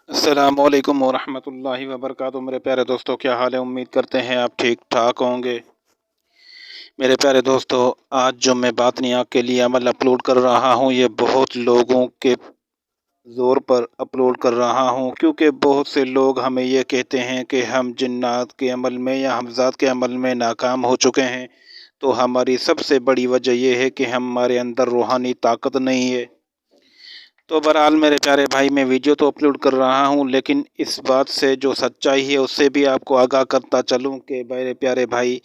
السلام علیکم ورحمۃ اللہ وبرکاتہ۔ میرے پیارے دوستوں، کیا حال ہے؟ امید کرتے ہیں آپ ٹھیک ٹھاک ہوں گے۔ میرے پیارے دوستوں، آج جو میں باطنیات کے لیے عمل اپلوڈ کر رہا ہوں، یہ بہت لوگوں کے زور پر اپلوڈ کر رہا ہوں، کیونکہ بہت سے لوگ ہمیں یہ کہتے ہیں کہ ہم جنات کے عمل میں یا حمزات کے عمل میں ناکام ہو چکے ہیں۔ تو ہماری سب سے بڑی وجہ یہ ہے کہ ہمارے اندر روحانی طاقت نہیں ہے۔ تو بہرحال میرے پیارے بھائی، میں ویڈیو تو اپلوڈ کر رہا ہوں، لیکن اس بات سے جو سچائی ہے اس سے بھی آپ کو آگاہ کرتا چلوں کہ میرے پیارے بھائی،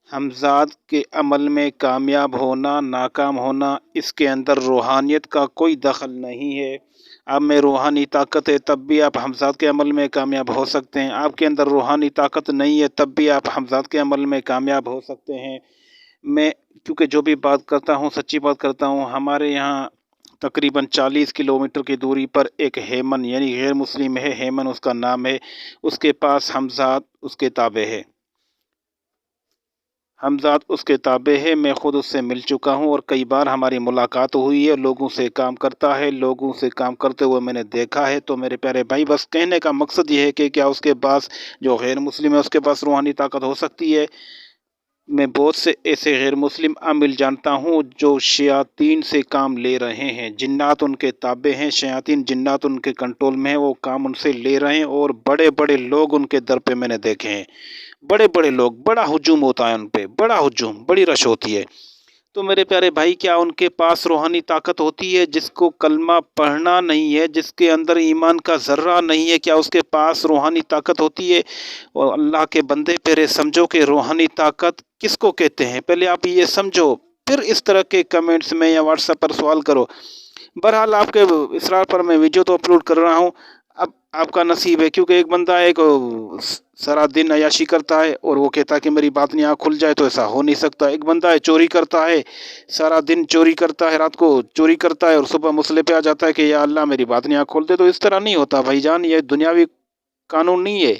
حمزات کے عمل میں کامیاب ہونا ناکام ہونا، اس کے اندر روحانیت کا کوئی دخل نہیں ہے۔ آپ میں روحانی طاقت ہے تب بھی آپ حمزات کے عمل میں کامیاب ہو سکتے ہیں، آپ کے اندر روحانی طاقت نہیں ہے تب بھی آپ حمزات کے عمل میں کامیاب ہو سکتے ہیں۔ میں کیونکہ جو بھی بات کرتا ہوں سچی بات کرتا ہوں۔ ہمارے یہاں تقریباً 40 کلومیٹر کی دوری پر ایک ہیمن یعنی غیر مسلم ہے، ہیمن اس کا نام ہے، اس کے پاس حمزات اس کے تابع ہے، حمزات اس کے تابع ہے۔ میں خود اس سے مل چکا ہوں اور کئی بار ہماری ملاقات ہوئی ہے، لوگوں سے کام کرتا ہے، لوگوں سے کام کرتے ہوئے میں نے دیکھا ہے۔ تو میرے پیارے بھائی، بس کہنے کا مقصد یہ ہے کہ کیا اس کے پاس، جو غیر مسلم ہے، اس کے پاس روحانی طاقت ہو سکتی ہے؟ میں بہت سے ایسے غیر مسلم عامل جانتا ہوں جو شیاطین سے کام لے رہے ہیں، جنات ان کے تابع ہیں، شیاطین جنات ان کے کنٹرول میں ہیں، وہ کام ان سے لے رہے ہیں، اور بڑے بڑے لوگ ان کے در پہ میں نے دیکھے ہیں، بڑے بڑے لوگ، بڑا ہجوم ہوتا ہے ان پہ، بڑا ہجوم، بڑی رش ہوتی ہے۔ تو میرے پیارے بھائی، کیا ان کے پاس روحانی طاقت ہوتی ہے؟ جس کو کلمہ پڑھنا نہیں ہے، جس کے اندر ایمان کا ذرہ نہیں ہے، کیا اس کے پاس روحانی طاقت ہوتی ہے؟ اور اللہ کے بندے پیرے، سمجھو کہ روحانی طاقت کس کو کہتے ہیں؟ پہلے آپ یہ سمجھو، پھر اس طرح کے کمنٹس میں یا واٹس ایپ پر سوال کرو۔ بہرحال آپ کے اصرار پر میں ویڈیو تو اپلوڈ کر رہا ہوں۔ اب آپ کا نصیب ہے، کیونکہ ایک بندہ ہے سارا دن عیاشی کرتا ہے اور وہ کہتا ہے کہ میری بات نہیں آنکھ کھل جائے، تو ایسا ہو نہیں سکتا۔ ایک بندہ ہے چوری کرتا ہے، سارا دن چوری کرتا ہے، رات کو چوری کرتا ہے اور صبح مسئلے پہ آ جاتا ہے کہ یا اللہ میری بات نہیں آنکھ کھول دے، تو اس طرح نہیں ہوتا بھائی جان۔ یہ دنیاوی قانون نہیں ہے،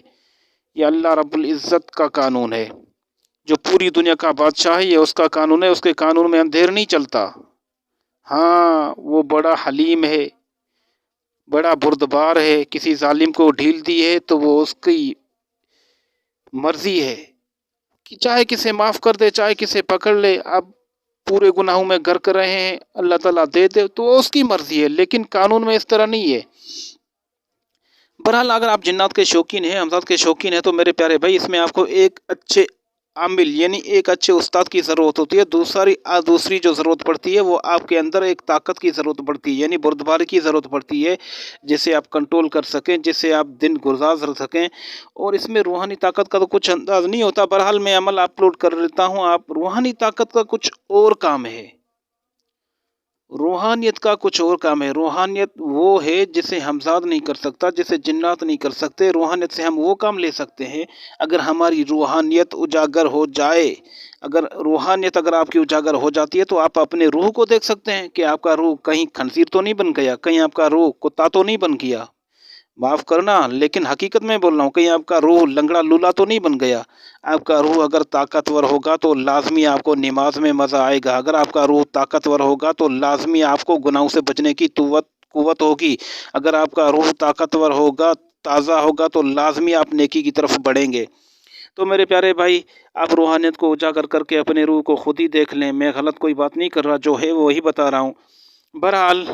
یہ اللہ رب العزت کا قانون ہے، جو پوری دنیا کا بادشاہ ہے، یہ اس کا قانون ہے، اس کے قانون میں اندھیر نہیں چلتا۔ ہاں، وہ بڑا حلیم ہے، بڑا بردبار ہے، کسی ظالم کو ڈھیل دی ہے تو وہ اس کی مرضی ہے کہ چاہے کسے معاف کر دے، چاہے کسے پکڑ لے۔ اب پورے گناہوں میں غرق رہے ہیں، اللہ تعالیٰ دے دے تو وہ اس کی مرضی ہے، لیکن قانون میں اس طرح نہیں ہے۔ بہرحال اگر آپ جنات کے شوقین ہیں، حمزات کے شوقین ہیں، تو میرے پیارے بھائی، اس میں آپ کو ایک اچھے عامل یعنی ایک اچھے استاد کی ضرورت ہوتی ہے۔ دوسری جو ضرورت پڑتی ہے وہ آپ کے اندر ایک طاقت کی ضرورت پڑتی ہے، یعنی بردباری کی ضرورت پڑتی ہے، جسے آپ کنٹرول کر سکیں، جسے آپ دن گزار سکیں۔ اور اس میں روحانی طاقت کا تو کچھ انداز نہیں ہوتا۔ بہرحال میں عمل اپلوڈ کر لیتا ہوں۔ آپ روحانی طاقت کا کچھ اور کام ہے، روحانیت کا کچھ اور کام ہے۔ روحانیت وہ ہے جسے حمزات نہیں کر سکتا، جسے جنات نہیں کر سکتے۔ روحانیت سے ہم وہ کام لے سکتے ہیں اگر ہماری روحانیت اجاگر ہو جائے۔ اگر آپ کی اجاگر ہو جاتی ہے تو آپ اپنے روح کو دیکھ سکتے ہیں کہ آپ کا روح کہیں خنزیر تو نہیں بن گیا، کہیں آپ کا روح کتا تو نہیں بن گیا، معاف کرنا لیکن حقیقت میں بول رہا ہوں، کہیں آپ کا روح لنگڑا لولا تو نہیں بن گیا۔ آپ کا روح اگر طاقتور ہوگا تو لازمی آپ کو نماز میں مزہ آئے گا۔ اگر آپ کا روح طاقتور ہوگا تو لازمی آپ کو گناہوں سے بچنے کی قوت ہوگی۔ اگر آپ کا روح طاقتور ہوگا، تازہ ہوگا، تو لازمی آپ نیکی کی طرف بڑھیں گے۔ تو میرے پیارے بھائی، آپ روحانیت کو اجاگر کر کے اپنے روح کو خود ہی دیکھ لیں۔ میں غلط کوئی بات نہیں کر رہا، جو ہے وہی بتا رہا ہوں۔ بہرحال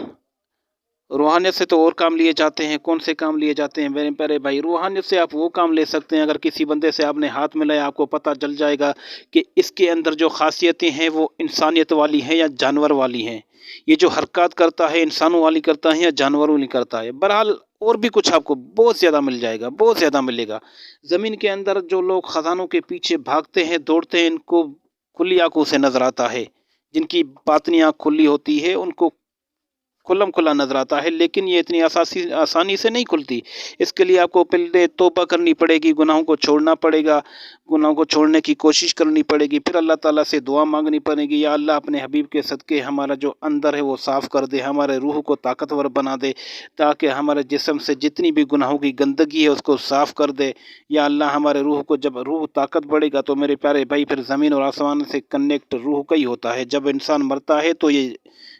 روحانیت سے تو اور کام لیے جاتے ہیں۔ کون سے کام لیے جاتے ہیں میرے پیارے بھائی؟ روحانیت سے آپ وہ کام لے سکتے ہیں، اگر کسی بندے سے آپ نے ہاتھ ملایا، آپ کو پتہ چل جائے گا کہ اس کے اندر جو خاصیتیں ہیں وہ انسانیت والی ہیں یا جانور والی ہیں۔ یہ جو حرکات کرتا ہے انسانوں والی کرتا ہے یا جانوروں والی کرتا ہے۔ بہرحال اور بھی کچھ آپ کو بہت زیادہ مل جائے گا، بہت زیادہ ملے گا۔ زمین کے اندر جو لوگ خزانوں کے پیچھے بھاگتے ہیں، دوڑتے ہیں، ان کو کھلی آنکھوں سے نظر آتا ہے۔ جن کی باطنی آنکھ کھلی ہوتی ہے ان کو کھلم کھلا نظر آتا ہے، لیکن یہ اتنی آسانی سے نہیں کھلتی۔ اس کے لیے آپ کو پہلے توبہ کرنی پڑے گی، گناہوں کو چھوڑنا پڑے گا، گناہوں کو چھوڑنے کی کوشش کرنی پڑے گی، پھر اللہ تعالیٰ سے دعا مانگنی پڑے گی، یا اللہ اپنے حبیب کے صدقے ہمارا جو اندر ہے وہ صاف کر دے، ہمارے روح کو طاقتور بنا دے، تاکہ ہمارے جسم سے جتنی بھی گناہوں کی گندگی ہے اس کو صاف کر دے۔ یا اللہ ہمارے روح کو، جب روح طاقت بڑھے گا تو میرے پیارے بھائی، پھر زمین اور آسمان سے کنیکٹ روح کا ہی ہوتا ہے۔ جب انسان مرتا ہے تو یہ